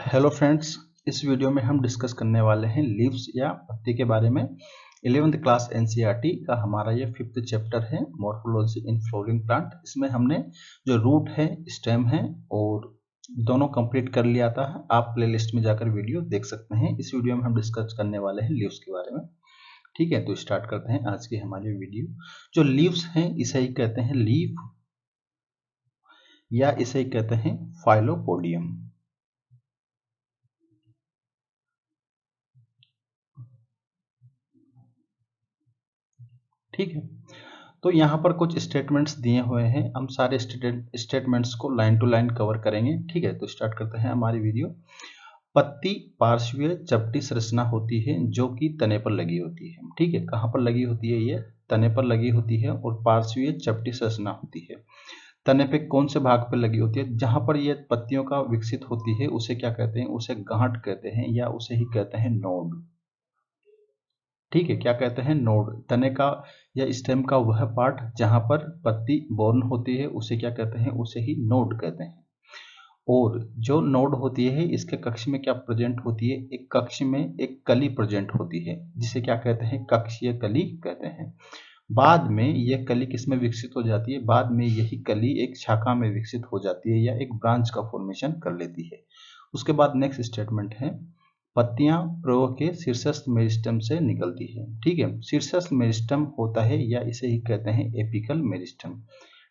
Hello friends, इस video में हम डिस्कस करने वाले हैं लीव्स या पत्ती के बारे में। 11th क्लास एनसीईआरटी का हमारा ये 5th चैप्टर है मॉर्फोलॉजी इन फ्लोरिंग प्लांट। इसमें हमने जो रूट है, स्टेम है और दोनों कंप्लीट कर लिया था। आप प्लेलिस्ट में जाकर वीडियो देख सकते हैं। इस वीडियो में हम डिस्कस करने वाले हैं लीव्स के बारे में। ठीक है, तो स्टार्ट करते हैं आज की हमारी वीडियो। जो लीव्स हैं इसे ही कहते हैं लीफ या इसे ही कहते हैं फाइलोपोडियम। ठीक है, तो यहाँ पर कुछ स्टेटमेंट्स दिए हुए हैं। हम सारे स्टेटमेंट्स को लाइन टू लाइन कवर करेंगे। ठीक है, तो स्टार्ट करते हैं हमारी वीडियो। पत्ती पार्श्वीय चपटी संरचना होती है जो कि तने पर लगी होती है। ठीक है, कहाँ पर लगी होती है? ये तने पर लगी होती है और पार्श्वीय चपटी संरचना होती है। तने पे कौन से भाग पर लगी होती है? जहां पर ये पत्तियों का विकसित होती है उसे क्या कहते हैं? उसे गांठ कहते हैं या उसे ही कहते हैं नोड। ठीक है, क्या कहते हैं? नोड। तने का या स्टेम का वह पार्ट जहां पर पत्ती बोर्न होती है उसे क्या कहते हैं? उसे ही नोड कहते हैं। और जो नोड होती है इसके कक्ष में क्या प्रेजेंट होती है? एक कक्ष में एक कली प्रेजेंट होती है जिसे क्या कहते हैं? कक्षीय कली कहते हैं। बाद में यह कली किस में विकसित हो जाती है? बाद में यही कली एक शाखा में विकसित हो जाती है या एक ब्रांच का फॉर्मेशन कर लेती है। उसके बाद नेक्स्ट स्टेटमेंट है, पत्तियां प्रयोग के शीर्षस्थ मेरिस्टम से निकलती है। ठीक है, शीर्षस्थ मेरिस्टम होता है या इसे ही कहते हैं एपिकल मेरिस्टम।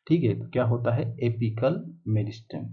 ठीक है, तो क्या होता है? Apical meristem.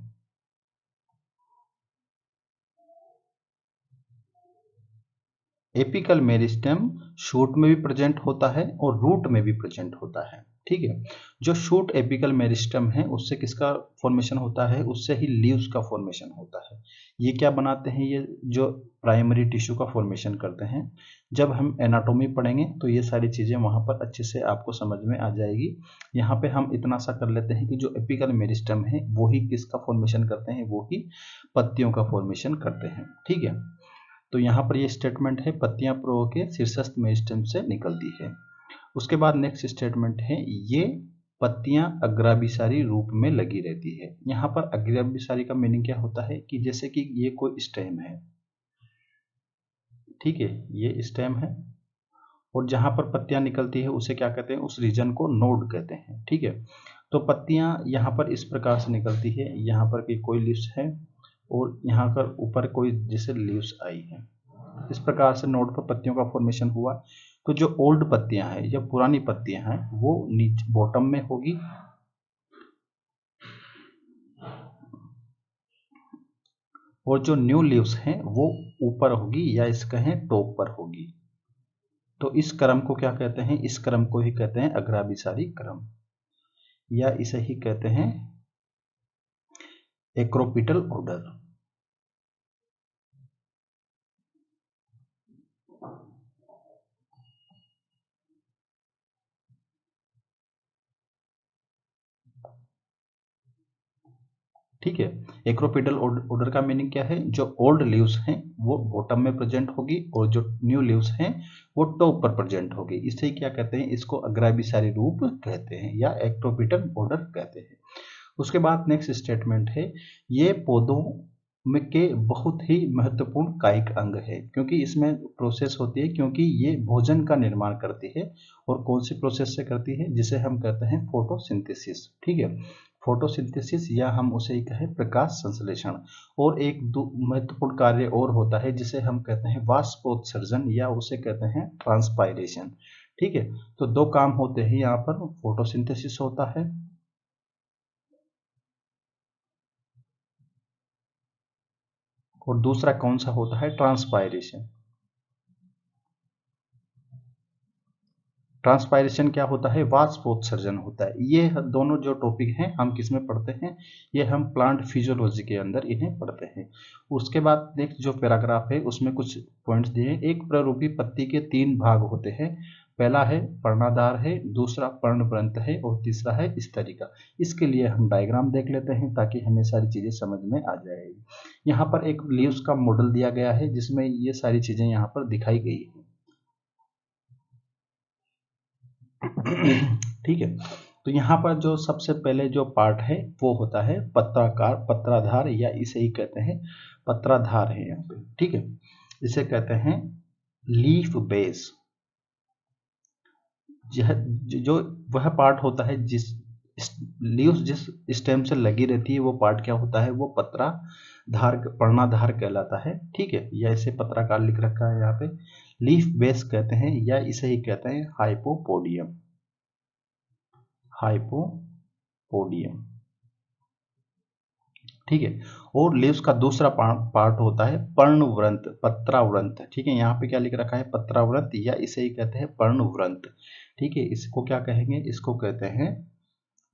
Apical meristem shoot में भी प्रेजेंट होता है और रूट में भी प्रेजेंट होता है। ठीक है, जो शूट एपिकल मेरिस्टम है उससे किसका फॉर्मेशन होता है? उससे ही लीव्स का फॉर्मेशन होता है। ये क्या बनाते हैं? ये जो प्राइमरी टिश्यू का फॉर्मेशन करते हैं। जब हम एनाटॉमी पढ़ेंगे तो ये सारी चीजें वहां पर अच्छे से आपको समझ में आ जाएगी। यहाँ पे हम इतना सा कर लेते हैं कि जो एपिकल मेरिस्टम है वो ही किसका फॉर्मेशन करते हैं? वो ही पत्तियों का फॉर्मेशन करते हैं। ठीक है, तो यहाँ पर ये स्टेटमेंट है, पत्तियां प्रयोग के शीर्षस्थ मेरिस्टम से निकलती है। उसके बाद नेक्स्ट स्टेटमेंट है, ये पत्तियां अग्राभिसारी रूप में लगी रहती है। यहाँ पर अग्राभिसारी का मीनिंग क्या होता है? कि जैसे कि ये कोई स्टेम है। ठीक है, ये स्टेम है और जहां पर पत्तियां निकलती है उसे क्या कहते हैं? उस रीजन को नोड कहते हैं। ठीक है, तो पत्तियां यहाँ पर इस प्रकार से निकलती है। यहाँ पर की कोई लीव्स है और यहाँ पर ऊपर कोई जैसे लीव्स आई है। इस प्रकार से नोड पर पत्तियों का फॉर्मेशन हुआ। तो जो ओल्ड पत्तियां हैं या पुरानी पत्तियां हैं वो नीचे बॉटम में होगी और जो न्यू लीव्स हैं वो ऊपर होगी या इस कहें टॉप पर होगी। तो इस क्रम को क्या कहते हैं? इस क्रम को ही कहते हैं अग्राभिसारी क्रम या इसे ही कहते हैं एक्रोपिटल ऑर्डर। ठीक है, एक्रोपिटल ऑर्डर का मीनिंग क्या है? जो ओल्ड लीव्स हैं वो बॉटम में प्रेजेंट होगी और जो न्यू लीव्स हैं वो टॉप पर प्रेजेंट होगी। इसे क्या कहते हैं? इसको अग्राभिसारी रूप कहते हैं या एक्रोपिटल ऑर्डर कहते हैं। उसके बाद नेक्स्ट स्टेटमेंट है, ये पौधों में के बहुत ही महत्वपूर्ण कायिक अंग है। क्योंकि इसमें प्रोसेस होती है, क्योंकि ये भोजन का निर्माण करती है। और कौन सी प्रोसेस से करती है? जिसे हम कहते हैं फोटोसिंथेसिस। ठीक है, फोटोसिंथेसिस या हम उसे ही कहें प्रकाश संश्लेषण। और एक महत्वपूर्ण कार्य और होता है जिसे हम कहते हैं वाष्पोत्सर्जन या उसे कहते हैं ट्रांसपायरेशन। ठीक है, तो दो काम होते हैं यहाँ पर। फोटोसिंथेसिस होता है और दूसरा कौन सा होता है? ट्रांसपायरेशन। ट्रांसपायरेशन क्या होता है? वाष्पोत्सर्जन होता है। ये दोनों जो टॉपिक हैं हम किस में पढ़ते हैं? ये हम प्लांट फिजियोलॉजी के अंदर इन्हें पढ़ते हैं। उसके बाद नेक्स्ट जो पैराग्राफ है उसमें कुछ पॉइंट्स दिए हैं। एक प्ररूपी पत्ती के 3 भाग होते हैं। पहला है पर्णाधार है, दूसरा पर्णवृंत है और तीसरा है स्तरिका। इसके लिए हम डायग्राम देख लेते हैं ताकि हमें सारी चीजें समझ में आ जाएगी। यहाँ पर एक लीव्स का मॉडल दिया गया है जिसमें ये सारी चीजें यहाँ पर दिखाई गई है। ठीक है, तो यहाँ पर जो सबसे पहले जो पार्ट है वो होता है पत्राकार, पत्राधार, या इसे ही कहते हैं पत्राधार है यहाँ पे, ठीक है। इसे कहते हैं लीफ बेस। जो वह पार्ट होता है जिस लीव्स जिस स्टेम से लगी रहती है, वो पार्ट क्या होता है, वो पत्राधार, पर्णाधार कहलाता है, ठीक है। या इसे पत्राकार लिख रखा है यहाँ पे, लीफ बेस कहते हैं, या इसे ही कहते हैं हाइपोपोडियम, हाइपोपोडियम, ठीक है। और लीव्स का दूसरा पार्ट होता है पर्णव्रंत, पत्राव्रंत, ठीक है। यहाँ पे क्या लिख रखा है, पत्राव्रंत, या इसे ही कहते हैं पर्णव्रंत, ठीक है। इसको क्या कहेंगे, इसको कहते हैं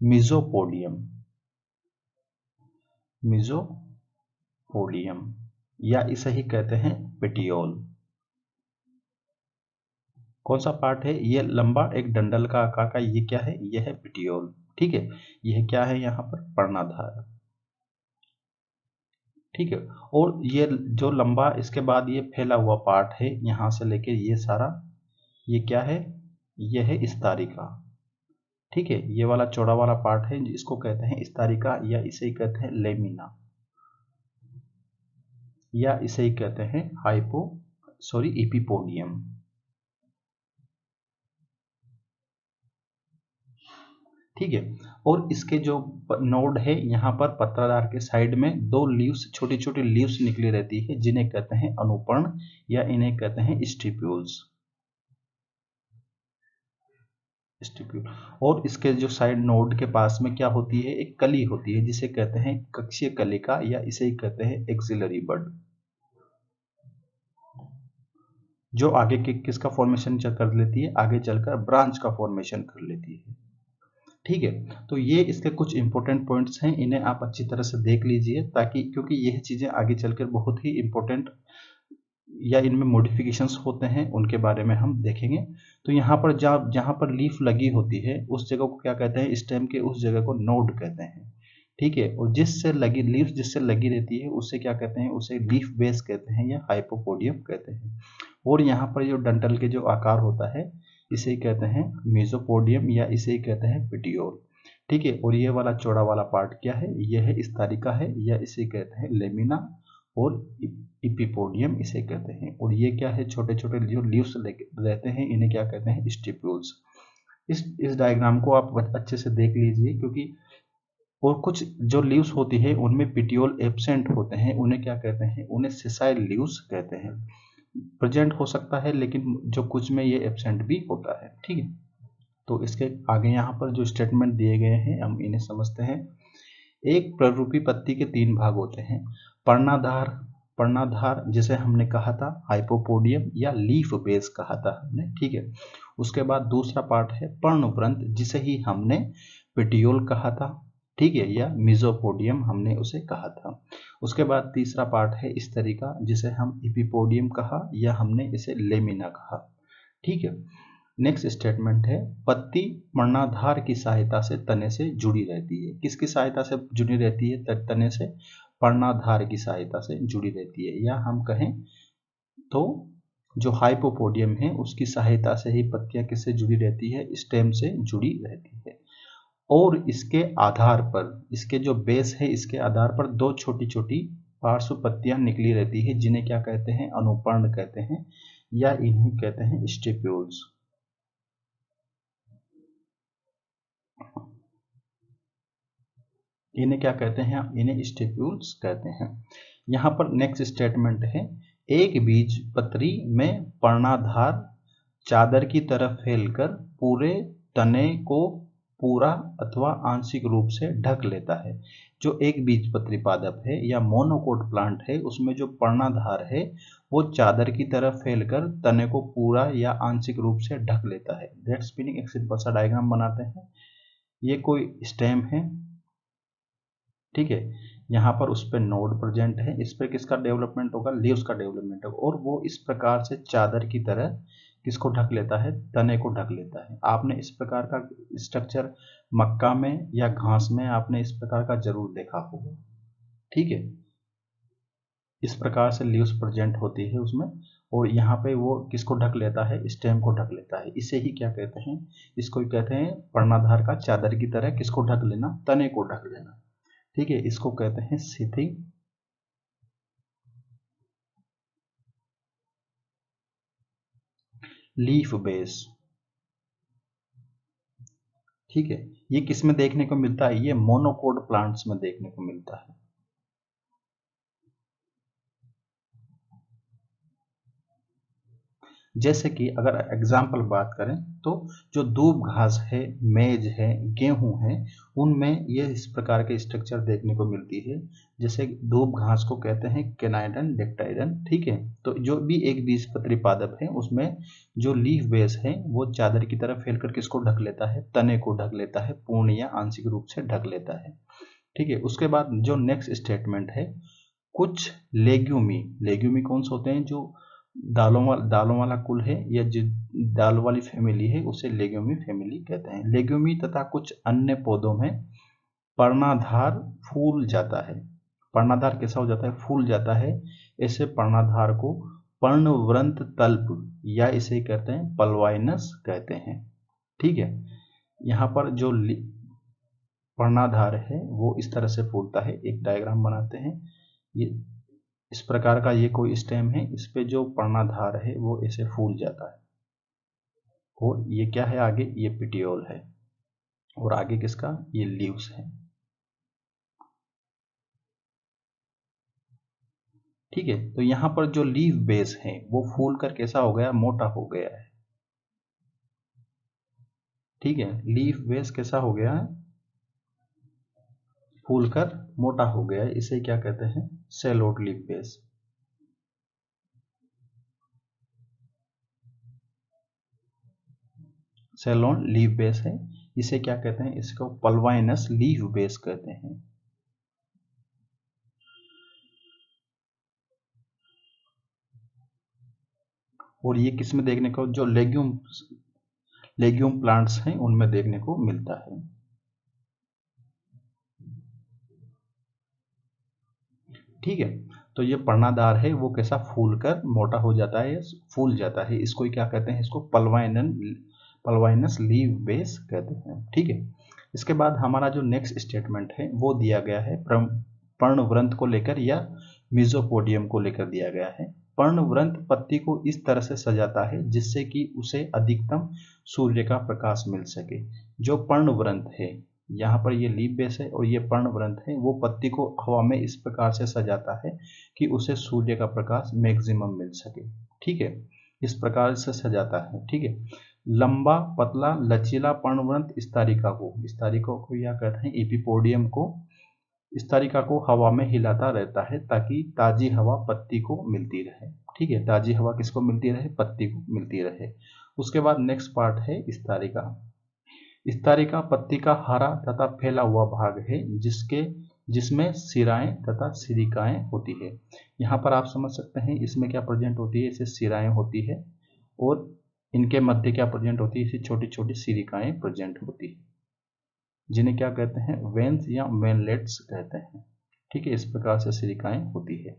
मिजोपोडियम, मिजोपोडियम, या इसे ही कहते हैं पेटियोल। कौन सा पार्ट है, ये लंबा एक डंडल का आकार का, ये क्या है, ये है पेटियोल, ठीक है। यह क्या है यहाँ पर, पर्णाधार, ठीक है। और ये जो लंबा, इसके बाद ये फैला हुआ पार्ट है यहां से लेके ये सारा, ये क्या है, ये है स्तरिका, ठीक है। ये वाला चौड़ा वाला पार्ट है, इसको कहते हैं स्तरिका, या इसे ही कहते हैं लेमिना, या इसे ही कहते हैं एपिपोडियम, ठीक है। और इसके जो नोड है यहाँ पर पत्राधार के साइड में दो लीव्स, छोटी छोटी लीव्स निकली रहती है, जिन्हें कहते हैं अनुपर्ण, या इन्हें कहते हैं स्टिप्यूल्स, और इसके जो साइड नोड के पास में क्या होती है, एक कली होती है, जिसे कहते हैं कक्षीय कलिका, या इसे ही कहते हैं एक्सिलरी बड, जो आगे के किसका फॉर्मेशन कर लेती है, आगे चलकर ब्रांच का फॉर्मेशन कर लेती है, ठीक है। तो ये इसके कुछ इंपॉर्टेंट पॉइंट्स हैं, इन्हें आप अच्छी तरह से देख लीजिए, ताकि क्योंकि यह चीजें आगे चलकर बहुत ही इंपॉर्टेंट, या इनमें मॉडिफिकेशंस होते हैं, उनके बारे में हम देखेंगे। तो यहाँ पर जहाँ पर लीफ लगी होती है उस जगह को क्या कहते हैं, स्टेम के उस जगह को नोड कहते हैं, ठीक है। और जिससे लगी लीफ जिससे लगी रहती है उसे क्या कहते हैं, उसे लीफ बेस कहते हैं, या हाइपोपोडियम कहते हैं। और यहाँ पर जो डंठल के जो आकार होता है इसे कहते हैं मेसोपोडियम, या इसे कहते हैं पेटियोल, ठीक है। और ये वाला चौड़ा वाला पार्ट क्या है, यह है स्तरिका है, या इसे कहते हैं लेमिना, और एपिपोडियम इसे कहते हैं। और ये क्या है, छोटे छोटे जो लीव्स रहते हैं इन्हें क्या कहते हैं, स्टिप्यूल्स। इस डायग्राम को आप अच्छे से देख लीजिए, क्योंकि और कुछ जो लीव्स होती है उनमें पिटियोल एब्सेंट होते हैं, उन्हें क्या कहते हैं, उन्हें सेसाइल लीव्स कहते हैं। प्रेजेंट हो सकता है लेकिन जो कुछ में ये एब्सेंट भी होता है, ठीक है। तो इसके आगे यहाँ पर जो स्टेटमेंट दिए गए हैं हम इन्हें समझते हैं। एक प्ररूपी पत्ती के 3 भाग होते हैं, पर्णाधार, पर्णाधार जिसे हमने कहा था हाइपोपोडियम, या लीफ बेस कहा था हमने, ठीक है। उसके बाद दूसरा पार्ट है पर्णव्रंत, जिसे ही हमने पेटियोल कहा था, ठीक है, या मिजोपोडियम हमने उसे कहा था। उसके बाद तीसरा पार्ट है स्तरिका, जिसे हम एपिपोडियम कहा, या हमने इसे लेमिना कहा, ठीक है। नेक्स्ट स्टेटमेंट है पत्ती पर्णाधार की सहायता से तने से जुड़ी रहती है। किसकी सहायता से जुड़ी रहती है, तने से, पर्णाधार की सहायता से जुड़ी रहती है, या हम कहें तो जो हाइपोपोडियम है उसकी सहायता से ही पत्तियां किससे जुड़ी रहती है, स्टेम से जुड़ी रहती है। और इसके आधार पर, इसके जो बेस है इसके आधार पर 2 छोटी छोटी पार्श्व पत्तियां निकली रहती है, जिन्हें क्या कहते हैं, अनुपर्ण कहते हैं, या इन्हें कहते हैं स्टिप्यूल्स। इन्हें क्या कहते हैं, इन्हें स्टिप्यूल्स कहते हैं। यहाँ पर नेक्स्ट स्टेटमेंट है एक बीज पत्री में पर्णाधार चादर की तरह फैलकर पूरे तने को पूरा अथवा आंशिक रूप से ढक लेता है। जो एक बीजपत्री पादप है या मोनोकोट प्लांट है, उसमें जो पर्णाधार है वो चादर की तरह फैलकर तने को पूरा या आंशिक रूप से ढक लेता है। दैट्स मीनिंग एक सिंपल सा डायग्राम बनाते हैं। ये कोई स्टेम है, ठीक है, यहाँ पर उस पर नोड प्रेजेंट है, इस पर किसका डेवलपमेंट होगा, लीव्स का डेवलपमेंट होगा, और वो इस प्रकार से चादर की तरह किसको ढक लेता है, तने को ढक लेता है। आपने इस प्रकार का स्ट्रक्चर मक्का में या घास में आपने इस प्रकार का जरूर देखा होगा, ठीक है। इस प्रकार से लीव्स प्रेजेंट होती है उसमें, और यहाँ पे वो किसको ढक लेता है, स्टेम को ढक लेता है। इसे ही क्या कहते हैं, इसको कहते हैं पर्णाधार का चादर की तरह किसको ढक लेना, तने को ढक लेना। ठीक है, इसको कहते हैं सीथिंग लीफ बेस। ठीक है, ये किस में देखने को मिलता है, ये मोनोकोट प्लांट्स में देखने को मिलता है। जैसे कि अगर एग्जाम्पल बात करें तो जो दूब घास है, मेज है, गेहूं है, उनमें ये इस प्रकार के स्ट्रक्चर देखने को मिलती है। जैसे दूब घास को कहते हैं केनाइडन डेक्टाइडन। ठीक है, तो जो भी एक बीजपत्री पादप है उसमें जो लीफ बेस है वो चादर की तरह फैलकर किसको ढक लेता है, तने को ढक लेता है, पूर्ण या आंशिक रूप से ढक लेता है। ठीक है, उसके बाद जो नेक्स्ट स्टेटमेंट है, कुछ लेग्यूमी कौन से होते हैं, जो दालों वाला कुल है या जो दाल वाली फैमिली है उसे लेग्यूमी फैमिली कहते हैं। लेग्यूमी तथा कुछ अन्य पौधों में पर्णाधार फूल जाता है। पर्णाधार कैसा हो जाता है, फूल जाता है। ऐसे पर्णाधार को पर्णवृंत तल्प या इसे कहते हैं पल्वाइनस कहते हैं। ठीक है, यहाँ पर जो पर्णाधार है वो इस तरह से फूलता है। एक डायग्राम बनाते हैं। ये इस प्रकार का ये कोई स्टेम है, इस पे जो पर्णाधार है वो ऐसे फूल जाता है। और ये क्या है आगे, ये पिटियोल है। और आगे किसका, ये लीव्स है। ठीक है, तो यहाँ पर जो लीफ बेस है वो फूल कर कैसा हो गया, मोटा हो गया है। ठीक है, लीफ बेस कैसा हो गया है, फूल कर मोटा हो गया है। इसे क्या कहते हैं, सेलोट लीफ बेस। सेलोन लीफ बेस है। इसे क्या कहते हैं, इसको पल्वाइनस लीफ बेस कहते हैं। और ये किस में देखने को, जो लेग्यूम प्लांट्स हैं उनमें देखने को मिलता है। ठीक है, तो ये पर्णाधार है वो कैसा फूल कर मोटा हो जाता है, फूल जाता है। इसको क्या कहते हैं, इसको पल्वाइनस लीव बेस कहते हैं। ठीक है, इसके बाद हमारा जो नेक्स्ट स्टेटमेंट है वो दिया गया है पर्णवृंत को लेकर या मिजोपोडियम को लेकर दिया गया है। पर्णवृंत पत्ती को इस तरह से सजाता है जिससे कि उसे अधिकतम सूर्य का प्रकाश मिल सके। जो पर्णवृंत है, यहाँ पर ये लीफ बेस है और ये पर्णवृंत है, वो पत्ती को हवा में इस प्रकार से सजाता है कि उसे सूर्य का प्रकाश मैक्सिमम मिल सके। ठीक है, इस प्रकार से सजाता है। ठीक है, लंबा पतला लचीला पर्णवृंत स्तरिका को या कहते हैं एपिपोडियम को, स्तरिका को हवा में हिलाता रहता है ताकि ताजी हवा पत्ती को मिलती रहे। ठीक है, ताजी हवा किसको मिलती रहे, पत्ती को मिलती रहे। उसके बाद नेक्स्ट पार्ट है स्तरिका। स्तरिका पत्ती का हरा तथा फैला हुआ भाग है जिसमें सिराएं तथा सिरिकाएं होती है। यहाँ पर आप समझ सकते हैं इसमें क्या प्रेजेंट होती है, इसे सिराएं होती है और इनके मध्य क्या प्रेजेंट होती है, इसे छोटी छोटी सिरिकाएं प्रेजेंट होती है, जिन्हें क्या कहते हैं, वेन्स या वेनलेट्स कहते हैं। ठीक है, इस प्रकार से सिरिकाएं होती है।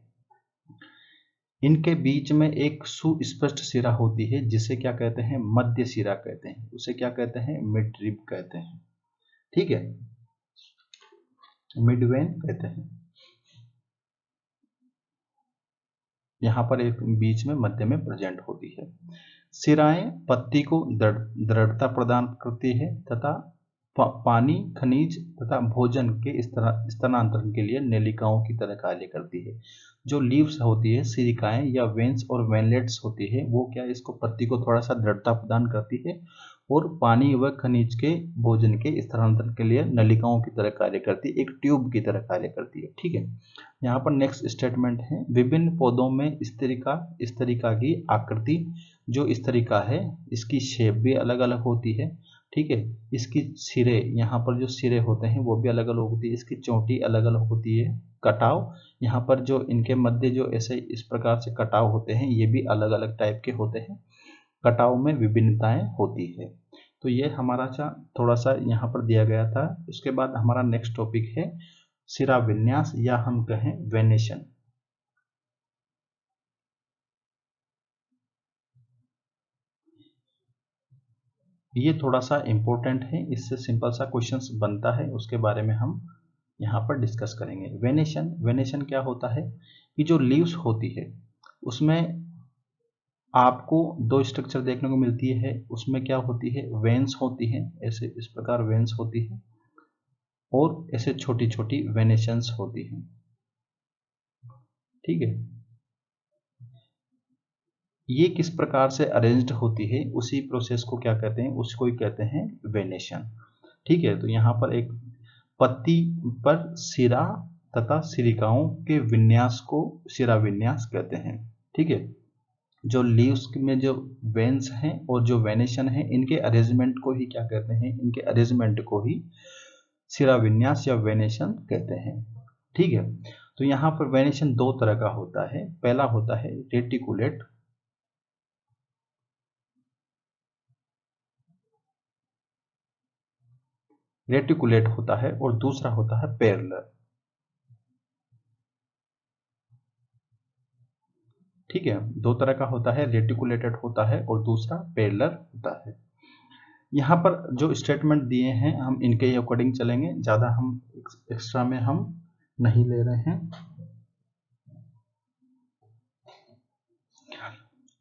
इनके बीच में एक सुस्पष्ट सिरा होती है जिसे क्या कहते हैं, मध्य सिरा कहते हैं, उसे क्या कहते हैं, मिडरिब कहते हैं। ठीक है, मिडवेन कहते हैं। यहाँ पर एक बीच में मध्य में प्रेजेंट होती है। सिराएं पत्ती को दृढ़ता प्रदान करती है तथा पानी, खनिज तथा भोजन के स्थानांतरण के लिए नलिकाओं की तरह कार्य करती है। जो लीव्स होती है, सिरिकाएं या वेन्स और वेनलेट्स होती है, वो क्या इसको पत्ती को थोड़ा सा दृढ़ता प्रदान करती है और पानी व खनिज के भोजन के स्थानांतरण के लिए नलिकाओं की तरह कार्य करती है, एक ट्यूब की तरह कार्य करती है। ठीक है, यहाँ पर नेक्स्ट स्टेटमेंट है, विभिन्न पौधों में स्तरिका की आकृति, जो स्तरिका है इसकी शेप भी अलग अलग होती है। ठीक है, इसकी सिरे, यहाँ पर जो सिरे होते हैं वो भी अलग अलग होती है, इसकी चोटी अलग अलग होती है। कटाव, यहाँ पर जो इनके मध्य जो ऐसे इस प्रकार से कटाव होते हैं ये भी अलग अलग टाइप के होते हैं। कटाव में विभिन्नताएं होती है। तो ये हमारा थोड़ा सा यहाँ पर दिया गया था। उसके बाद हमारा नेक्स्ट टॉपिक है सिरा विन्यास या हम कहें वेनेशन। ये थोड़ा सा इम्पोर्टेंट है, इससे सिंपल सा क्वेश्चंस बनता है, उसके बारे में हम यहाँ पर डिस्कस करेंगे। वेनेशन, वेनेशन क्या होता है कि जो लीव्स होती है उसमें आपको दो स्ट्रक्चर देखने को मिलती है। उसमें क्या होती है, वेन्स होती है, ऐसे इस प्रकार वेन्स होती है और ऐसे छोटी छोटी वेनेशंस होती हैं। ठीक है, ये किस प्रकार से अरेंज्ड होती है, उसी प्रोसेस को क्या कहते हैं, उसको ही कहते हैं वेनेशन। ठीक है, तो यहाँ पर एक पत्ती पर सिरा तथा सिरिकाओं के विन्यास को सिरा विन्यास कहते हैं। ठीक है, जो लीव्स में जो वेन्स हैं और जो वेनेशन है, इनके अरेंजमेंट को ही क्या कहते हैं, इनके अरेंजमेंट को ही सिरा विन्यास या वेनेशन कहते हैं। ठीक है, तो यहाँ पर वेनेशन दो तरह का होता है। पहला होता है रेटिकुलेट, रेटिकुलेट होता है और दूसरा होता है पैरेलल। ठीक है, दो तरह का होता है, रेटिकुलेटेड होता है और दूसरा पैरेलल होता है। यहाँ पर जो स्टेटमेंट दिए हैं हम इनके अकॉर्डिंग चलेंगे, ज़्यादा हम एक्स्ट्रा में हम नहीं ले रहे हैं।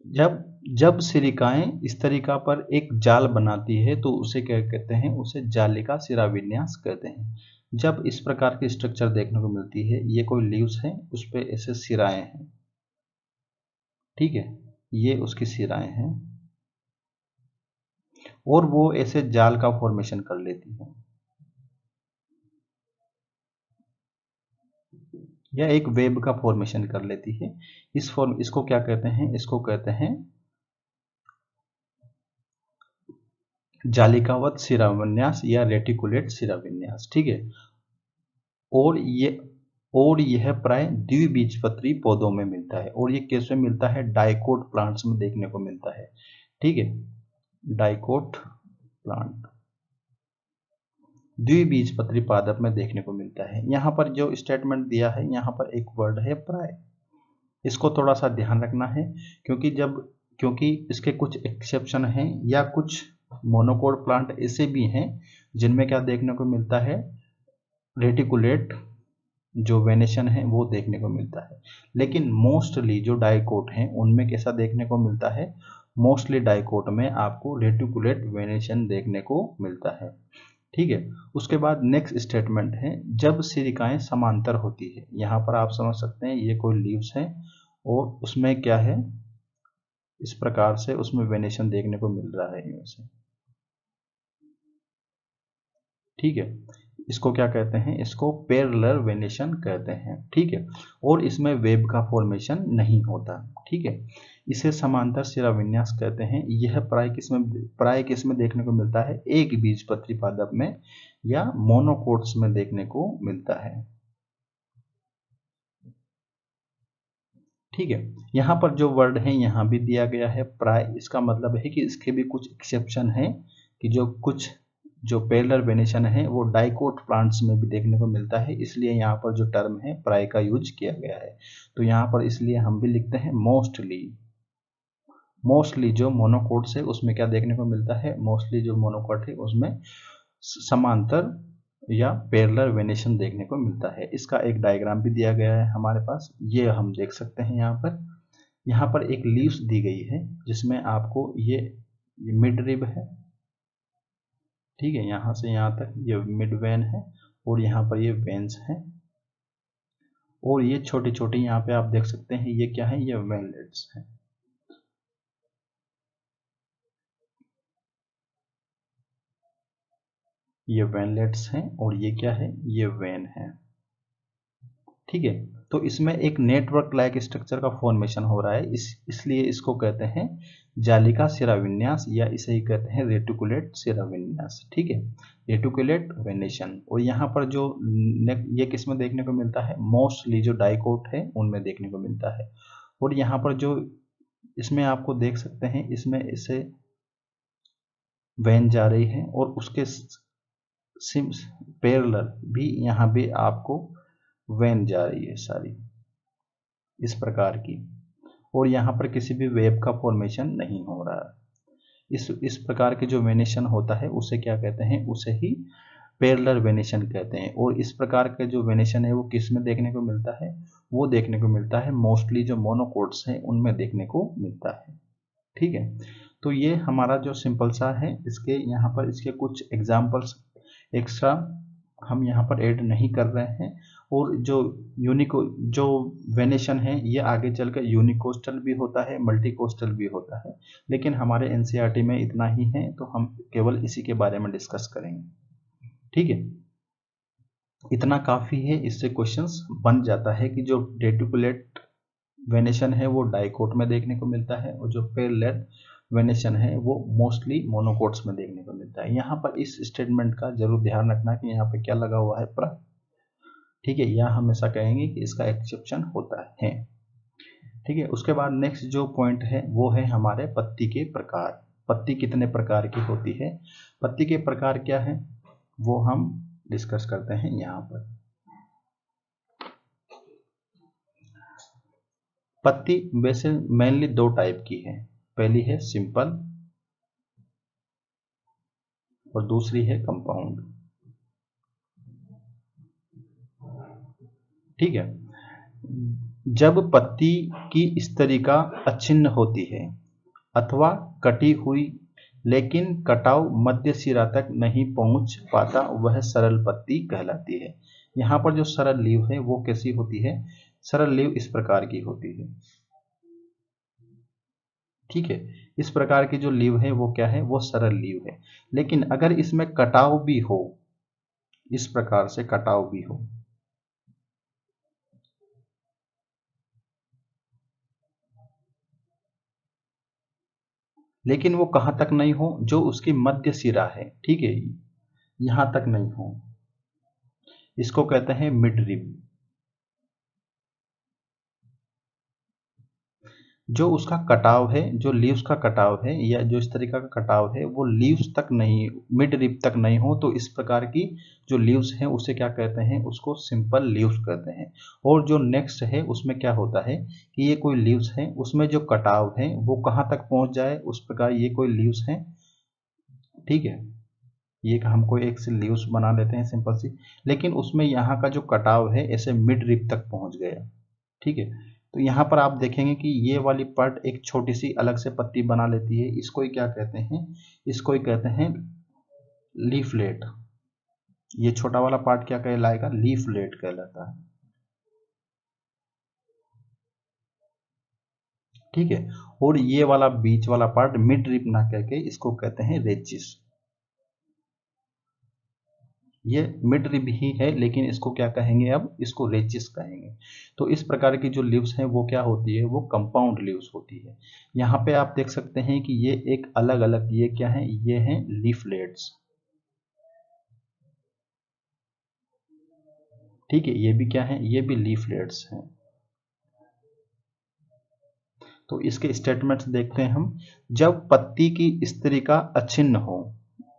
जब जब सिरिकाएं इस तरीका पर एक जाल बनाती है तो उसे क्या कहते हैं, उसे जालिका सिरा विन्यास कहते हैं। जब इस प्रकार की स्ट्रक्चर देखने को मिलती है, ये कोई लीव्स है, उस पर ऐसे सिराएं हैं। ठीक है, ये उसकी सिराएं हैं और वो ऐसे जाल का फॉर्मेशन कर लेती है, या एक वेब का फॉर्मेशन कर लेती है। इसको क्या कहते हैं, इसको कहते हैं जालिकावत शिराविन्यास या रेटिकुलेट शिराविन्यास। ठीक है, और ये और यह प्राय द्विबीजपत्री पौधों में मिलता है। और ये कैसे मिलता है, डाइकोट प्लांट्स में देखने को मिलता है। ठीक है, डाइकोट प्लांट द्विबीजपत्री पादप में देखने को मिलता है। यहाँ पर जो स्टेटमेंट दिया है, यहाँ पर एक वर्ड है प्राय, इसको थोड़ा सा ध्यान रखना है, क्योंकि इसके कुछ एक्सेप्शन हैं या कुछ मोनोकोट प्लांट ऐसे भी हैं जिनमें क्या देखने को मिलता है, रेटिकुलेट जो वेनेशन है वो देखने को मिलता है। लेकिन मोस्टली जो डाइकोट हैं उनमें कैसा देखने को मिलता है, मोस्टली डाइकोट में आपको रेटिकुलेट वेनेशन देखने को मिलता है। ठीक है, उसके बाद नेक्स्ट स्टेटमेंट है, जब सिरिकाएं समांतर होती है। यहाँ पर आप समझ सकते हैं ये कोई लीव्स है और उसमें क्या है, इस प्रकार से उसमें वेनेशन देखने को मिल रहा है इनमें से। ठीक है, इसको क्या कहते हैं, इसको पैरेलल वेनेशन कहते हैं। ठीक है, और इसमें वेब का फॉर्मेशन नहीं होता। ठीक है, इसे समांतर सिरा विन्यास कहते हैं। यह प्राय किस में देखने को मिलता है, एक बीजपत्री पादप में या मोनोकोट्स में देखने को मिलता है। ठीक है, यहाँ पर जो वर्ड है यहाँ भी दिया गया है प्राय, इसका मतलब है कि इसके भी कुछ एक्सेप्शन है कि जो पैरेलल वेनेशन है वो डाइकोट प्लांट्स में भी देखने को मिलता है, इसलिए यहाँ पर जो टर्म है प्राय का यूज किया गया है। तो यहाँ पर इसलिए हम भी लिखते हैं मोस्टली जो मोनोकोट्स है उसमें क्या देखने को मिलता है, मोस्टली जो मोनोकोट है उसमें समांतर या पैरेलल वेनेशन देखने को मिलता है। इसका एक डायग्राम भी दिया गया है हमारे पास, ये हम देख सकते हैं। यहाँ पर एक लीव्स दी गई है जिसमें आपको ये मिड रिब है। ठीक है, यहाँ से यहाँ तक ये मिड वेन है और यहाँ पर ये वेन्स हैं और ये छोटी छोटी यहाँ पे आप देख सकते हैं ये क्या है, ये वेनलेट्स हैं। ये वेनलेट्स हैं और ये क्या है, ये वेन है। ठीक है, तो इसमें एक नेटवर्क लाइक स्ट्रक्चर का फॉर्मेशन हो रहा है, इसलिए इसको कहते हैं जालिका शिराविन्यास या इसे ही कहते हैं रेटिकुलेट शिराविन्यास। ठीक है, रेटिकुलेट वेनेशन। और यहाँ पर जो ये किस में देखने को मिलता है, मोस्टली जो डाइकोट है उनमें देखने को मिलता है। और यहाँ पर जो इसमें आपको देख सकते हैं, इसमें इसे वेन जा रही है और उसके पैरेलल भी यहाँ भी आपको वेन जा रही है सारी इस प्रकार की, और यहाँ पर किसी भी वेब का फॉर्मेशन नहीं हो रहा है। इस प्रकार के जो वेनेशन होता है उसे क्या कहते हैं, उसे ही पैरेलल वेनेशन कहते हैं। और इस प्रकार का जो वेनेशन है वो किस में देखने को मिलता है, वो देखने को मिलता है मोस्टली जो मोनोकोट्स हैं उनमें देखने को मिलता है। ठीक है, तो ये हमारा जो सिंपल सा है, इसके यहाँ पर इसके कुछ एग्जाम्पल्स एक्स्ट्रा हम यहाँ पर ऐड नहीं कर रहे हैं। और जो जो वेनेशन है ये आगे चलकर यूनिकोस्टल भी होता है, मल्टीकोस्टल भी होता है, लेकिन हमारे एनसीईआरटी में इतना ही है तो हम केवल इसी के बारे में डिस्कस करेंगे। ठीक है, इतना काफ़ी है, इससे क्वेश्चंस बन जाता है कि जो रेटिकुलेट वेनेशन है वो डाइकोट में देखने को मिलता है और जो पैरेलल वेनेशन है वो मोस्टली मोनोकोट्स में देखने को मिलता है। यहाँ पर इस स्टेटमेंट का जरूर ध्यान रखना कि यहाँ पे क्या लगा हुआ है, प्र। ठीक है, यहाँ हमेशा कहेंगे कि इसका एक्सेप्शन होता है। ठीक है, उसके बाद नेक्स्ट जो पॉइंट है वो है हमारे पत्ती के प्रकार। पत्ती कितने प्रकार की होती है, पत्ती के प्रकार क्या है वो हम डिस्कस करते हैं यहाँ पर। पत्ती वैसे मेनली दो टाइप की है, पहली है सिंपल और दूसरी है कंपाउंड। ठीक है, जब पत्ती की स्तरिका अछिन्न होती है अथवा कटी हुई लेकिन कटाव मध्य सिरा तक नहीं पहुंच पाता, वह सरल पत्ती कहलाती है। यहाँ पर जो सरल लीव है वो कैसी होती है, सरल लीव इस प्रकार की होती है। ठीक है, इस प्रकार की जो लीव है वो क्या है, वो सरल लीव है। लेकिन अगर इसमें कटाव भी हो, इस प्रकार से कटाव भी हो, लेकिन वो कहां तक नहीं हो, जो उसकी मध्य सिरा है, ठीक है, यहां तक नहीं हो, इसको कहते हैं मिड रिब। जो उसका कटाव है, जो लीव्स का कटाव है या जो इस तरीका का कटाव है वो लीव्स तक नहीं, मिड रिब तक नहीं हो, तो इस प्रकार की जो लीव्स हैं उसे क्या कहते हैं, उसको सिंपल लीव्स कहते हैं। और जो नेक्स्ट है उसमें क्या होता है कि ये कोई लीव्स है उसमें जो कटाव है वो कहाँ तक पहुंच जाए, उस प्रकार ये कोई लीव्स है। ठीक है, ये हम कोई एक से लीव्स बना लेते हैं सिंपल सी, लेकिन उसमें यहाँ का जो कटाव है ऐसे मिड रिब तक पहुंच गया। ठीक है, तो यहाँ पर आप देखेंगे कि ये वाली पार्ट एक छोटी सी अलग से पत्ती बना लेती है, इसको ही क्या कहते हैं, इसको ही कहते हैं लीफलेट। ये छोटा वाला पार्ट क्या कहलाएगा, लीफलेट कहलाता है। ठीक है, और ये वाला बीच वाला पार्ट मिड रिब ना कह के इसको कहते हैं रेचिस। ये मिड रिब ही है लेकिन इसको क्या कहेंगे, अब इसको रेचिस कहेंगे। तो इस प्रकार की जो लीव्स हैं वो क्या होती है, वो कंपाउंड लीव्स होती है। यहाँ पे आप देख सकते हैं कि ये एक अलग अलग, ये क्या है, ये हैं लीफलेट्स। ठीक है, ये भी क्या है, ये भी लीफलेट्स हैं। तो इसके स्टेटमेंट्स देखते हैं हम। जब पत्ती की स्तरिका अछिन्न हो,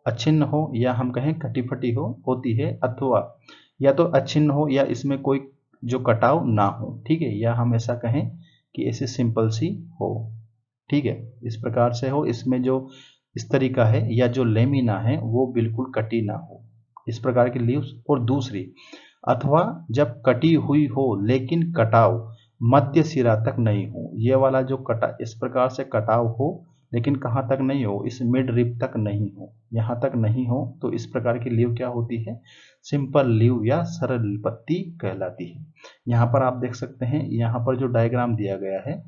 अछिन्न हो या हम कहें कटी फटी हो होती है, अथवा या तो अछिन्न हो या इसमें कोई जो कटाव ना हो। ठीक है, या हम ऐसा कहें कि ऐसे सिंपल सी हो। ठीक है, इस प्रकार से हो, इसमें जो स्तरिका है या जो लेमिना है वो बिल्कुल कटी ना हो, इस प्रकार की लीव्स। और दूसरी, अथवा जब कटी हुई हो लेकिन कटाव मध्य सिरा तक नहीं हो, ये वाला जो कटा इस प्रकार से कटाव हो लेकिन कहाँ तक नहीं हो, इस मिड रिब तक नहीं हो, यहाँ तक नहीं हो, तो इस प्रकार की लीव क्या होती है, सिंपल लीव या सरल पत्ती कहलाती है। यहाँ पर आप देख सकते हैं, यहाँ पर जो डायग्राम दिया गया है,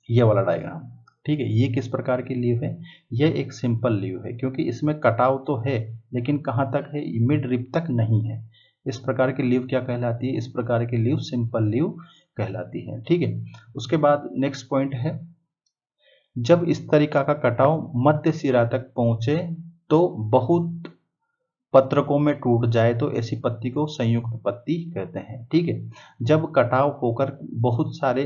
ये वाला डायग्राम, ठीक है, ये किस प्रकार की लीव है, ये एक सिंपल लीव है, क्योंकि इसमें कटाव तो है लेकिन कहाँ तक है, मिड रिब तक नहीं है। इस प्रकार की लीव क्या कहलाती है, इस प्रकार की लीव सिंपल लीव कहलाती है। ठीक है, उसके बाद नेक्स्ट पॉइंट है, जब इस तरीका का कटाव मध्य सिरा तक पहुंचे तो बहुत पत्रकों में टूट जाए तो ऐसी पत्ती को संयुक्त पत्ती कहते हैं। ठीक है, जब कटाव होकर बहुत सारे,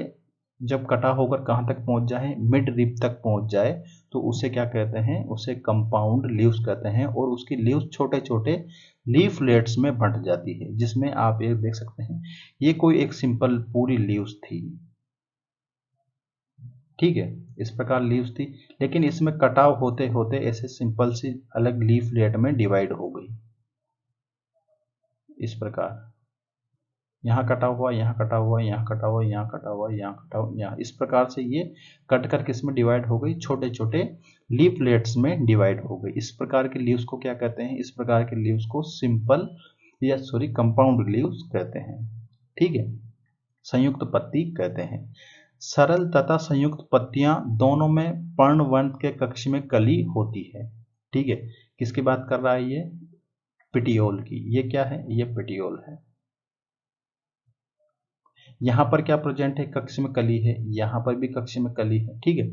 जब कटा होकर कहाँ तक पहुंच जाए, मिड रिब तक पहुंच जाए, तो उसे क्या कहते हैं, उसे कंपाउंड लीव्स कहते हैं। और उसकी लीव्स छोटे छोटे लीफलेट्स में बंट जाती है, जिसमें आप ये देख सकते हैं, ये कोई एक सिंपल पूरी लीव्स थी। ठीक है, इस प्रकार लीव्स थी, लेकिन इसमें कटाव होते होते ऐसे सिंपल सी अलग लीफलेट में डिवाइड हो गई। इस प्रकार यहाँ कटा हुआ, यहाँ कटा हुआ, यहाँ कटा हुआ, यहाँ कटा हुआ, यहाँ कटा हुआ, यहाँ, इस प्रकार से ये कट कर किस में डिवाइड हो गई, छोटे छोटे लीफलेट्स में डिवाइड हो गई। इस प्रकार के लीव्स को क्या कहते हैं, इस प्रकार के लीव्स को सिंपल या सॉरी कंपाउंड लीव्स कहते हैं। ठीक है, संयुक्त पत्ती कहते हैं। सरल तथा संयुक्त पत्तियां दोनों में पर्णवंत के कक्ष में कली होती है। ठीक है, किसकी बात कर रहा है ये, पिटियोल की। ये क्या है, ये पिटियोल है। यहां पर क्या प्रेजेंट है, कक्ष में कली है, यहां पर भी कक्ष में कली है। ठीक है,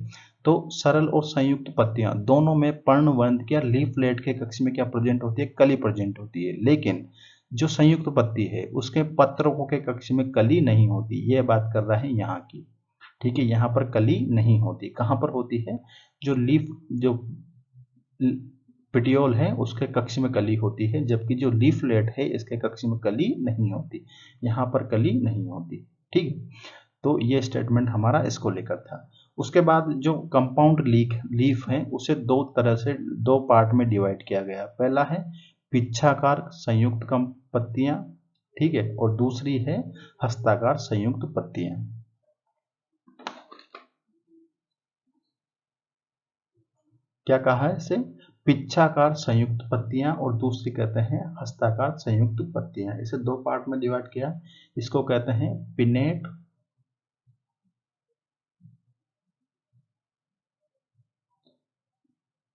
तो सरल और संयुक्त पत्तियां दोनों में पर्णवंत या लीफलेट के कक्ष में क्या प्रेजेंट होती है, कली प्रेजेंट होती है। लेकिन जो संयुक्त पत्ती है उसके पत्रों के कक्ष में कली नहीं होती, यह बात कर रहा है यहाँ की। ठीक है, यहाँ पर कली नहीं होती, कहाँ पर होती है, जो लीफ जो पिटियोल है उसके कक्ष में कली होती है, जबकि जो लीफलेट है इसके कक्ष में कली नहीं होती, यहाँ पर कली नहीं होती। ठीक है, तो ये स्टेटमेंट हमारा इसको लेकर था। उसके बाद जो कंपाउंड लीफ है उसे दो तरह से दो पार्ट में डिवाइड किया गया। पहला है पिच्छाकार संयुक्त पत्तियां, ठीक है, और दूसरी है हस्ताकार संयुक्त पत्तियां। क्या कहा है इसे, पिच्छाकार संयुक्त पत्तियां और दूसरी कहते हैं हस्ताकार संयुक्त पत्तियां। इसे दो पार्ट में डिवाइड किया, इसको कहते हैं पिनेट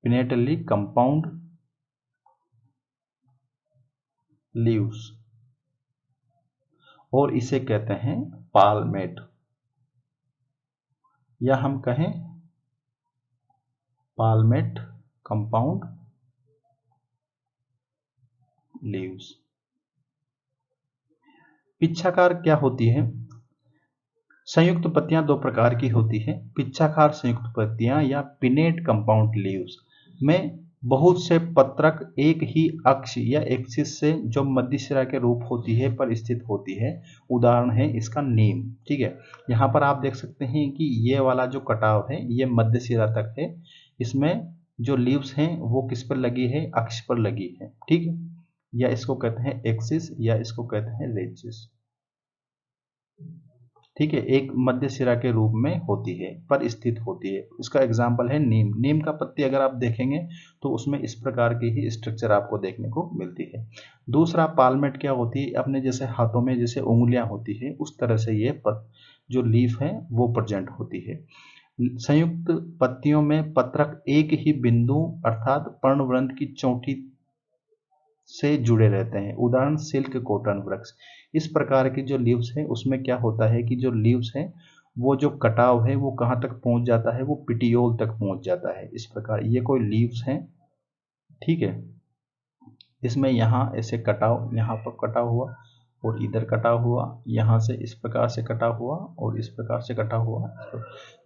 पिनेटली कंपाउंड लीव्स, और इसे कहते हैं पालमेट, या हम कहें पालमेट कंपाउंड लीव्स। पिच्छाकार क्या होती है, संयुक्त पत्तियां दो प्रकार की होती है। पिच्छाकार संयुक्त पत्तियां या पिनेट कंपाउंड लीव्स में बहुत से पत्रक एक ही अक्ष या एक्सिस से जो मध्यशिरा के रूप होती है पर स्थित होती है। उदाहरण है इसका नीम। ठीक है, यहाँ पर आप देख सकते हैं कि ये वाला जो कटाव है ये मध्यशिरा तक है, इसमें जो लीव्स हैं वो किस पर लगी है, अक्ष पर लगी है। ठीक है, या इसको कहते हैं एक्सिस या इसको कहते हैं रेजिस। ठीक है, एक मध्य सिरा के रूप में होती है, पर स्थित होती है। इसका एग्जाम्पल है नीम। नीम का पत्ती अगर आप देखेंगे तो उसमें इस प्रकार की ही स्ट्रक्चर आपको देखने को मिलती है। दूसरा पालमेट क्या होती है, अपने जैसे हाथों में जैसे उंगलियां होती है उस तरह से ये जो लीफ है वो प्रेजेंट होती है। संयुक्त पत्तियों में पत्रक एक ही बिंदु अर्थात पर्णवृंत की चोटी से जुड़े रहते हैं। उदाहरण सिल्क कॉटन वृक्ष। इस प्रकार की जो लीव्स है उसमें क्या होता है कि जो लीव्स है वो जो कटाव है वो कहाँ तक पहुंच जाता है, वो पिटियोल तक पहुंच जाता है। इस प्रकार ये कोई लीव्स हैं। ठीक है, इसमें यहाँ ऐसे कटाव, यहाँ पर कटा हुआ और इधर कटा हुआ, यहाँ से इस प्रकार से कटा हुआ और इस प्रकार से कटा हुआ,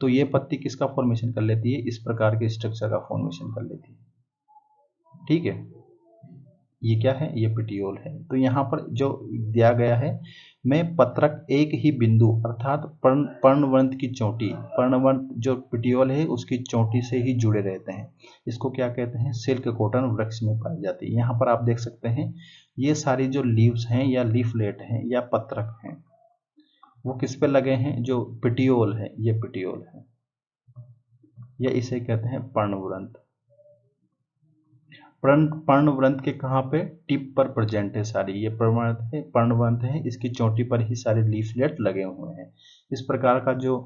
तो ये पत्ती किसका फॉर्मेशन कर लेती है, इस प्रकार के स्ट्रक्चर का फॉर्मेशन कर लेती है। ठीक है, ये क्या है, ये पिटियोल है। तो यहाँ पर जो दिया गया है, में पत्रक एक ही बिंदु अर्थात पर्णवंत की चोटी, पर्णवंत जो पिटियोल है उसकी चोटी से ही जुड़े रहते हैं। इसको क्या कहते हैं, सिल्क कॉटन वृक्ष में पाई जाती है। यहाँ पर आप देख सकते हैं ये सारी जो लीव्स हैं या लीफलेट हैं या पत्रक हैं वो किस पे लगे हैं, जो पिटियोल है, ये पिटियोल है, या इसे कहते हैं पर्णवृंत। पर्णवृंत के कहाँ पे, टिप पर प्रेजेंट है सारी, ये पर्णवृंत है, इसकी चोटी पर ही सारे लीफलेट लगे हुए हैं। इस प्रकार का जो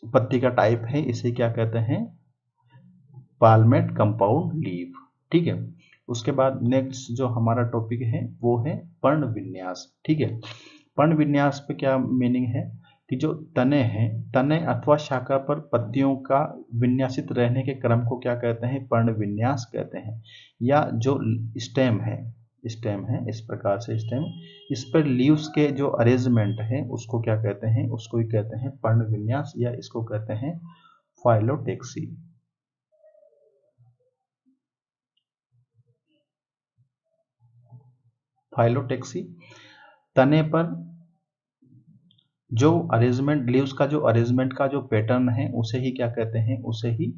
पत्ती का टाइप है इसे क्या कहते हैं, पालमेट कंपाउंड लीफ। ठीक है, उसके बाद नेक्स्ट जो हमारा टॉपिक है वो है पर्ण विन्यास। ठीक है, पर्ण विन्यास पे क्या मीनिंग है कि जो तने हैं, तने अथवा शाखा पर पत्तियों का विन्यासित रहने के क्रम को क्या कहते हैं, पर्ण विन्यास कहते हैं। या जो स्टेम है इस प्रकार से स्टेम, इस पर लीव्स के जो अरेंजमेंट है उसको क्या कहते हैं, उसको ही कहते हैं पर्ण विन्यास, या इसको कहते हैं फाइलोटेक्सी। फाइलोटेक्सी, तने पर जो अरेंजमेंट लीव्स का जो अरेंजमेंट का जो पैटर्न है उसे ही क्या कहते हैं, उसे ही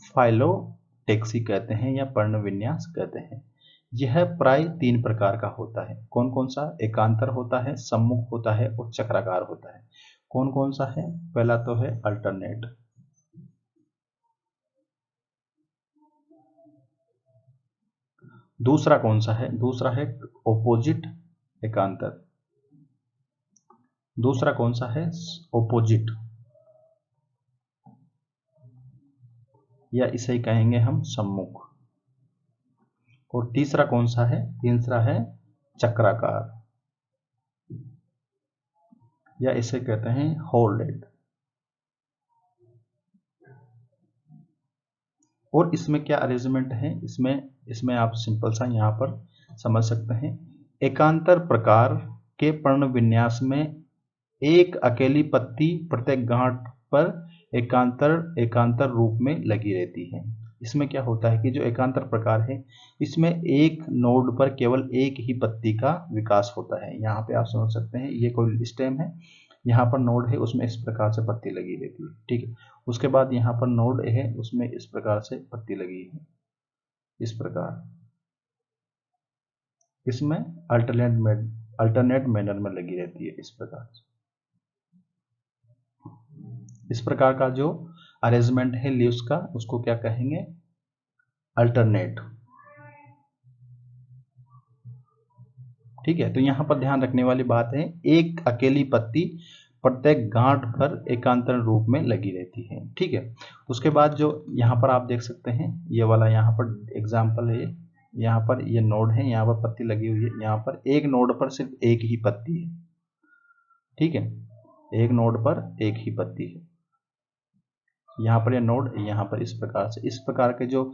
फाइलोटेक्सी कहते हैं या पर्ण विन्यास कहते हैं। यह प्राय 3 प्रकार का होता है। कौन कौन सा? एकांतर होता है, सम्मुख होता है और चक्राकार होता है। कौन कौन सा है? पहला तो है अल्टरनेट, दूसरा कौन सा है? दूसरा है ओपोजिट एकांतर, दूसरा कौन सा है? ओपोजिट, या इसे ही कहेंगे हम सम्मुख। और तीसरा कौन सा है? तीसरा है चक्राकार, या इसे कहते हैं होल्डेड। और इसमें क्या अरेंजमेंट है? इसमें आप सिंपल सा यहां पर समझ सकते हैं। एकांतर प्रकार के पर्ण विन्यास में एक अकेली पत्ती प्रत्येक गांठ पर एकांतर रूप में लगी रहती है। इसमें क्या होता है कि जो एकांतर प्रकार है इसमें एक नोड पर केवल एक ही पत्ती का विकास होता है। यहाँ पे आप समझ सकते हैं ये कोई स्टेम है, यहाँ पर नोड है उसमें इस प्रकार से पत्ती लगी रहती है, ठीक है। उसके बाद यहाँ पर नोड है उसमें इस प्रकार से पत्ती लगी है, इस प्रकार। इसमें अल्टरनेट मैनर में लगी रहती है, इस प्रकार। इस प्रकार का जो अरेंजमेंट है लीव्स का उसको क्या कहेंगे? अल्टरनेट, ठीक है। तो यहां पर ध्यान रखने वाली बात है, एक अकेली पत्ती प्रत्येक गांठ पर एकांतर रूप में लगी रहती है, ठीक है। उसके बाद जो यहाँ पर आप देख सकते हैं ये वाला यहाँ पर एग्जाम्पल है, यहाँ पर ये नोड है, यहाँ पर पत्ती लगी हुई है, यहाँ पर एक नोड पर सिर्फ एक ही पत्ती है, ठीक है। एक नोड पर एक ही पत्ती है, यहाँ पर ये नोड, यहाँ पर इस प्रकार से। इस प्रकार के जो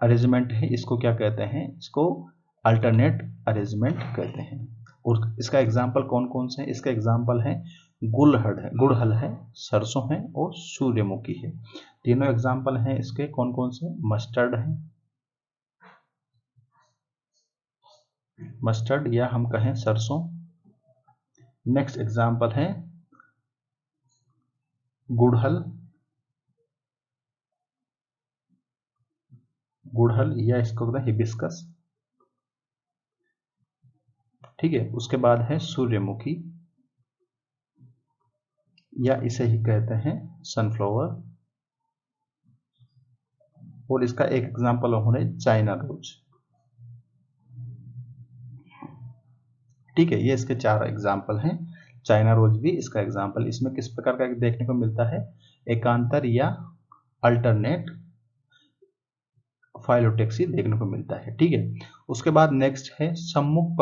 अरेंजमेंट है इसको क्या कहते हैं? इसको अल्टरनेट अरेंजमेंट कहते हैं। और इसका एग्जाम्पल कौन कौन से हैं? इसका एग्जाम्पल है गुड़हल है, सरसों है और सूर्यमुखी है। तीनों एग्जाम्पल हैं इसके। कौन कौन से? मस्टर्ड है, मस्टर्ड या हम कहें सरसों। नेक्स्ट एग्जाम्पल है गुड़हल या इसको कहते हैं हिबिस्कस, ठीक है। उसके बाद है सूर्यमुखी या इसे ही कहते हैं सनफ्लावर। और इसका एक एग्जाम्पल होने चाइना रोज, ठीक है। ये इसके 4 एग्जाम्पल हैं। चाइना रोज भी इसका एग्जाम्पल। इसमें किस प्रकार का देखने को मिलता है? एकांतर या अल्टरनेट फाइलोटेक्सी देखने को मिलता है, ठीक है। उसके बाद नेक्स्ट है सम्मुख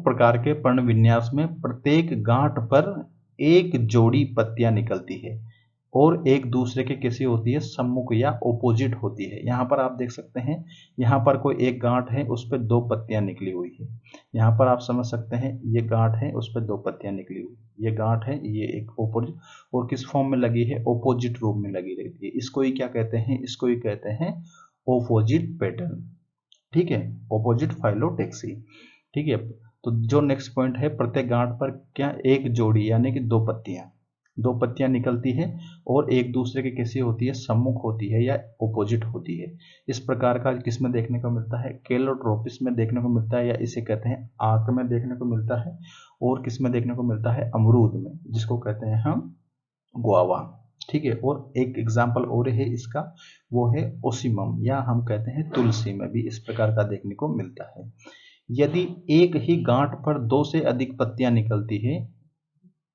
प्रकार के पर्ण विन्यास में प्रत्येक गांठ पर एक जोड़ी पत्तियां निकलती है और एक दूसरे के कैसी होती है? सम्मुख या ओपोजिट होती है। यहाँ पर आप देख सकते हैं, यहाँ पर कोई एक गांठ है उस पर 2 पत्तियां निकली हुई है। यहाँ पर आप समझ सकते हैं ये गांठ है उस पर 2 पत्तियां निकली हुई, ये गांठ है, ये एक ओपोजिट, और किस फॉर्म में लगी है? ओपोजिट रूप में लगी रहती है। इसको ही क्या कहते हैं? इसको ही कहते हैं ओपोजिट पैटर्न, ठीक है, ओपोजिट फाइलोटेक्सी, ठीक है। तो जो नेक्स्ट पॉइंट है, प्रत्येक गांठ पर क्या एक जोड़ी यानी कि 2 पत्तियां निकलती है और एक दूसरे के कैसी होती है? सम्मुख होती है या ओपोजिट होती है। इस प्रकार का किसमें देखने को मिलता है? केलोट्रोपिस में देखने को मिलता है, या इसे कहते हैं आंक में देखने को मिलता है। और किसमें देखने को मिलता है? अमरूद में, जिसको कहते हैं हम गुआवा, ठीक है। और एक एग्जाम्पल और है इसका, वो है ओसिमम या हम कहते हैं तुलसी में भी इस प्रकार का देखने को मिलता है। यदि एक ही गांठ पर 2 से अधिक पत्तियां निकलती है,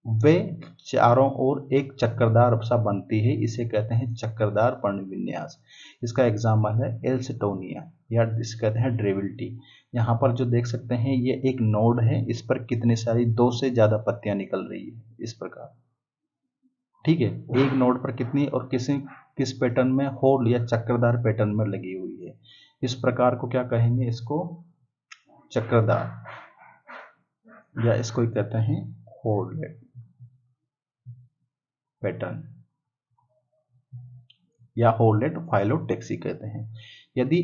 वे चारों ओर एक चक्करदार सा बनती है, इसे कहते हैं चक्करदार पर्ण विन्यास। इसका एग्जाम्पल है एल्सिटोनिया या जिसे कहते हैं ड्रेविल्टी। यहाँ पर जो देख सकते हैं ये एक नोड है, इस पर कितनी सारी 2 से ज्यादा पत्तियां निकल रही है, इस प्रकार, ठीक है। एक नोड पर कितनी और किस पैटर्न में? होल या चक्करदार पैटर्न में लगी हुई है। इस प्रकार को क्या कहेंगे? इसको चक्करदार, या इसको ही कहते हैं होल पैटर्न या होल्डेड फाइलोटेक्सी कहते हैं। यदि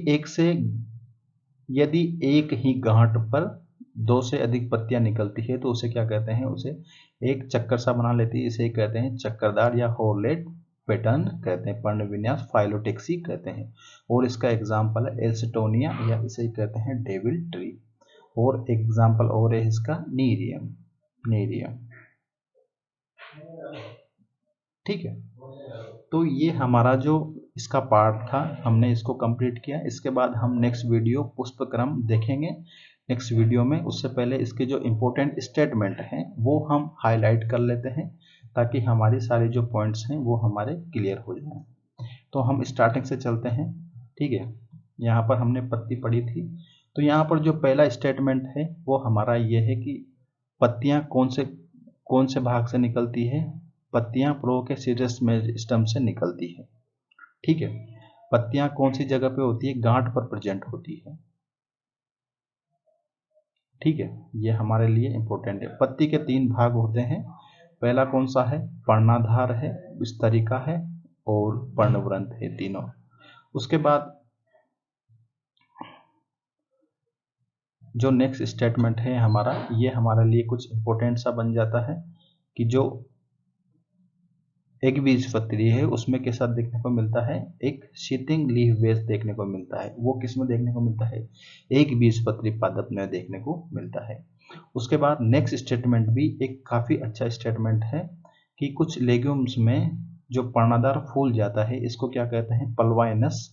एक ही गांठ पर 2 से अधिक पत्तियां निकलती है तो उसे क्या कहते हैं, उसे एक चक्कर सा बना लेती है, इसे कहते हैं चक्करदार या हॉर्लेट पैटर्न कहते हैं, पर्ण विन्यास फाइलोटेक्सी कहते हैं। और इसका एग्जाम्पल है एल्सटोनिया या इसे कहते हैं डेविल ट्री। और एग्जाम्पल और है इसका नीरियम। ठीक है, तो ये हमारा जो इसका पार्ट था हमने इसको कंप्लीट किया। इसके बाद हम नेक्स्ट वीडियो पुष्पक्रम देखेंगे नेक्स्ट वीडियो में। उससे पहले इसके जो इम्पोर्टेंट स्टेटमेंट हैं वो हम हाईलाइट कर लेते हैं ताकि हमारी सारी जो पॉइंट्स हैं वो हमारे क्लियर हो जाएं। तो हम स्टार्टिंग से चलते हैं। ठीक है, यहाँ पर हमने पत्ती पढ़ी थी, तो यहाँ पर जो पहला स्टेटमेंट है वो हमारा ये है कि पत्तियाँ कौन से भाग से निकलती है, पत्तियाँ प्रोकेसिडस मेरिस्टम से निकलती है। ठीक है, पत्तियाँ कौन सी जगह पे होती है, गांठ पर प्रेजेंट होती है। ठीक है, ये हमारे लिए इंपॉर्टेंट है। पत्ती के 3 भाग होते हैं, पहला कौन सा है, पर्णाधार है, विस्तरिका है और पर्णवृंत है, तीनों। उसके बाद जो नेक्स्ट स्टेटमेंट है हमारा, ये हमारे लिए कुछ इंपॉर्टेंट सा बन जाता है कि जो एक बीजपत्री है उसमें के साथ देखने को मिलता है एक सिटिंग लीफ बेस देखने को मिलता है। वो किस में देखने को मिलता है, एक बीजपत्री पादप में देखने को मिलता है। उसके बाद नेक्स्ट स्टेटमेंट भी एक काफी अच्छा स्टेटमेंट है कि कुछ लेग्यूम्स में जो पर्णाधार फूल जाता है इसको क्या कहते हैं, पल्वाइनस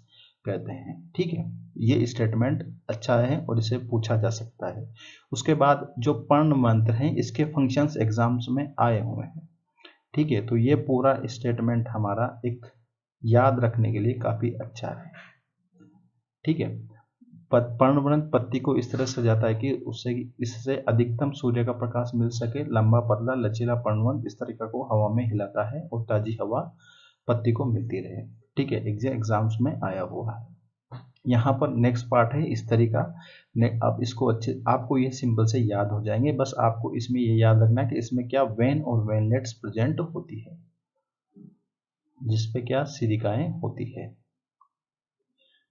कहते हैं। ठीक है, ये स्टेटमेंट अच्छा है और इसे पूछा जा सकता है। उसके बाद जो पर्ण मंत्र हैं इसके फंक्शंस एग्जाम्स में आए हुए हैं। ठीक है, तो ये पूरा स्टेटमेंट हमारा एक याद रखने के लिए काफी अच्छा है। ठीक है, पर्णवृंत पत्ती को इस तरह सजाता है कि इससे अधिकतम सूर्य का प्रकाश मिल सके। लंबा पतला लचीला पर्णवृंत इस तरीका को हवा में हिलाता है और ताजी हवा पत्ती को मिलती रहे। ठीक है, एग्जाम्स में आया हुआ है। यहाँ पर नेक्स्ट पार्ट है इस तरीका। अब इसको अच्छे आपको ये सिंपल से याद हो जाएंगे, बस आपको इसमें ये याद रखना है कि इसमें क्या वेन और वेनलेट्स प्रेजेंट होती है, जिसपे क्या सिरिकाएं होती है।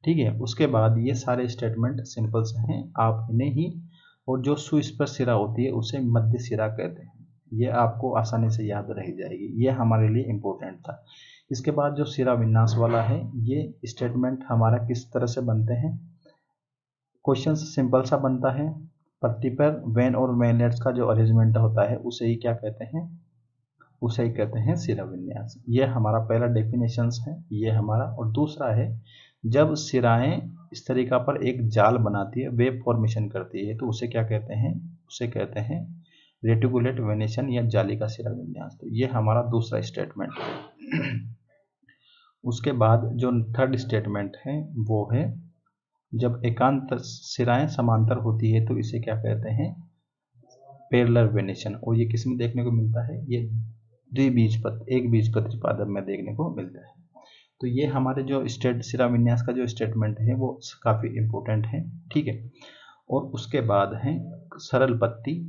ठीक है, उसके बाद ये सारे स्टेटमेंट सिंपल से हैं, आप इन्हें ही, और जो सुस्पष्ट सिरा होती है उसे मध्य सिरा कहते हैं। ये आपको आसानी से याद रह जाएगी, ये हमारे लिए इम्पोर्टेंट था। इसके बाद जो सिरा विन्यास वाला है, ये स्टेटमेंट हमारा किस तरह से बनते हैं, क्वेश्चन सिंपल सा बनता है। पत्ती पर वेन और वेनलेट्स का जो अरेंजमेंट होता है उसे ही क्या कहते हैं, उसे ही कहते हैं सिरा विन्यास। ये हमारा पहला डेफिनेशन है ये हमारा। और दूसरा है जब सिराएं इस तरीका पर एक जाल बनाती है, वेव फॉर्मेशन करती है, तो उसे क्या कहते हैं, उसे कहते हैं रेटिकुलेट वेनेशन या जाली का सिरा विन्यास। तो ये हमारा दूसरा स्टेटमेंट है। उसके बाद जो थर्ड स्टेटमेंट है वो है जब एकांत सिराएं समांतर होती है तो इसे क्या कहते हैं, पैरेलल वेनेशन। और ये किस में देखने को मिलता है, ये एक बीजपत्री पादप में देखने को मिलता है। तो ये हमारे जो सिरा विन्यास का जो स्टेटमेंट है वो काफी इंपॉर्टेंट है। ठीक है, और उसके बाद है सरल पत्ती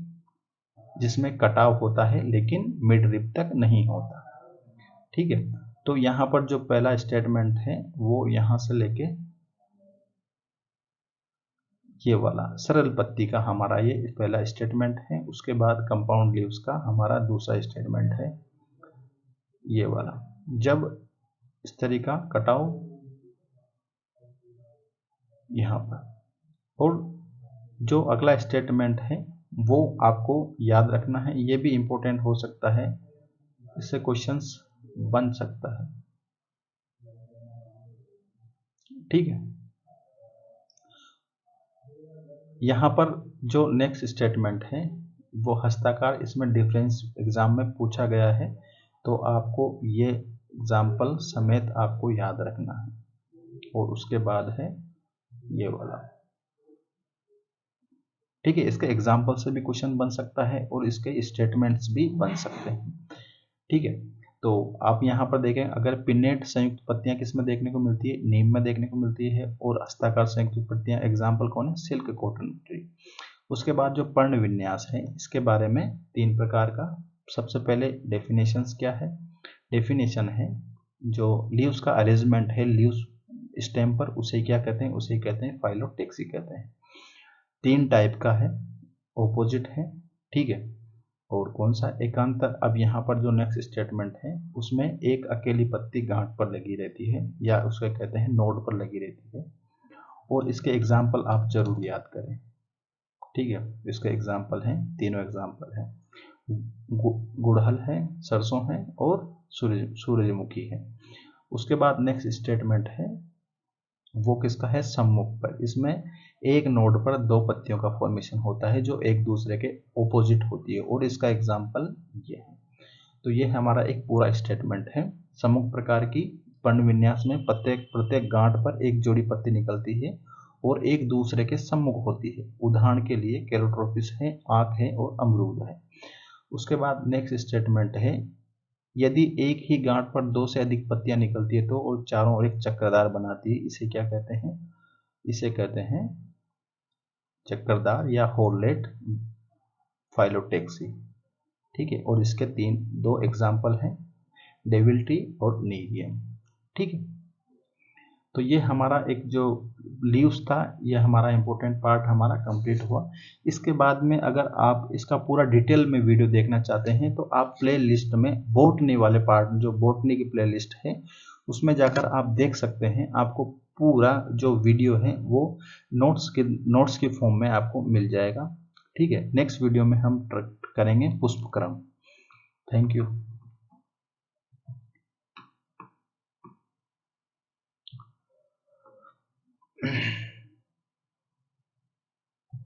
जिसमें कटाव होता है लेकिन मिड रिब तक नहीं होता। ठीक है, तो यहाँ पर जो पहला स्टेटमेंट है वो यहाँ से लेके ये वाला सरल पत्ती का हमारा ये पहला स्टेटमेंट है। उसके बाद कंपाउंड लीव्स का हमारा दूसरा स्टेटमेंट है ये वाला, जब इस तरीका कटाव यहाँ पर। और जो अगला स्टेटमेंट है वो आपको याद रखना है, ये भी इंपॉर्टेंट हो सकता है, इससे क्वेश्चंस बन सकता है। ठीक है, यहाँ पर जो नेक्स्ट स्टेटमेंट है वो हस्ताकार, इसमें डिफरेंस एग्जाम में पूछा गया है तो आपको ये एग्जाम्पल समेत आपको याद रखना है। और उसके बाद है ये वाला। ठीक है, इसके एग्जाम्पल से भी क्वेश्चन बन सकता है और इसके स्टेटमेंट्स भी बन सकते हैं। ठीक है, तो आप यहाँ पर देखें, अगर पिन्नेट संयुक्त पत्तियां किसमें देखने को मिलती है, नीम में देखने को मिलती है। और हस्ताकार संयुक्त पत्तियां एग्जाम्पल कौन है, सिल्क कॉटन ट्री। उसके बाद जो पर्ण विन्यास है इसके बारे में 3 प्रकार का। सबसे पहले डेफिनेशंस क्या है, डेफिनेशन है जो लीव्स का अरेंजमेंट है लीव्स स्टेम पर, उसे क्या कहते हैं, उसे कहते हैं फाइलोटेक्सी कहते हैं। 3 टाइप का है ऑपोजिट है, ठीक है। और कौन सा एकांतर, अब यहाँ पर जो नेक्स्ट स्टेटमेंट है उसमें एक अकेली पत्ती गांठ पर लगी रहती है या उसको कहते हैं नोड पर लगी रहती है। और इसके एग्जाम्पल आप जरूर याद करें, ठीक है। इसके एग्जाम्पल हैं, तीनों एग्जाम्पल हैं, गुड़हल है, सरसों है और सूरजमुखी है। उसके बाद नेक्स्ट स्टेटमेंट है वो किसका है, सम्मुख पर। इसमें एक नोड पर दो पत्तियों का फॉर्मेशन होता है जो एक दूसरे के ऑपोजिट होती है, और इसका एग्जाम्पल ये है। तो ये हमारा एक पूरा स्टेटमेंट है। सम्मुख प्रकार की पर्ण विन्यास में प्रत्येक गांठ पर एक जोड़ी पत्ती निकलती है और एक दूसरे के सम्मुख होती है। उदाहरण के लिए कैलोट्रोपिस है, आंख है और अमरूद है। उसके बाद नेक्स्ट स्टेटमेंट है यदि एक ही गांठ पर दो से अधिक पत्तियां निकलती है तो और चारों ओर एक चक्रदार बनाती है, इसे क्या कहते हैं, इसे कहते हैं चक्रदार या होलेट फाइलोटेक्सी, ठीक है। और इसके दो एग्जाम्पल हैं, डेविल ट्री और नीरियम, ठीक है। तो ये हमारा एक जो लीव्स था, ये हमारा इंपॉर्टेंट पार्ट हमारा कंप्लीट हुआ। इसके बाद में अगर आप इसका पूरा डिटेल में वीडियो देखना चाहते हैं तो आप प्ले लिस्ट में बोटनी वाले पार्ट, जो बोटनी की प्ले लिस्ट है उसमें जाकर आप देख सकते हैं। आपको पूरा जो वीडियो है वो नोट्स की फॉर्म में आपको मिल जाएगा, ठीक है। नेक्स्ट वीडियो में हम करेंगे पुष्पक्रम। Thank you.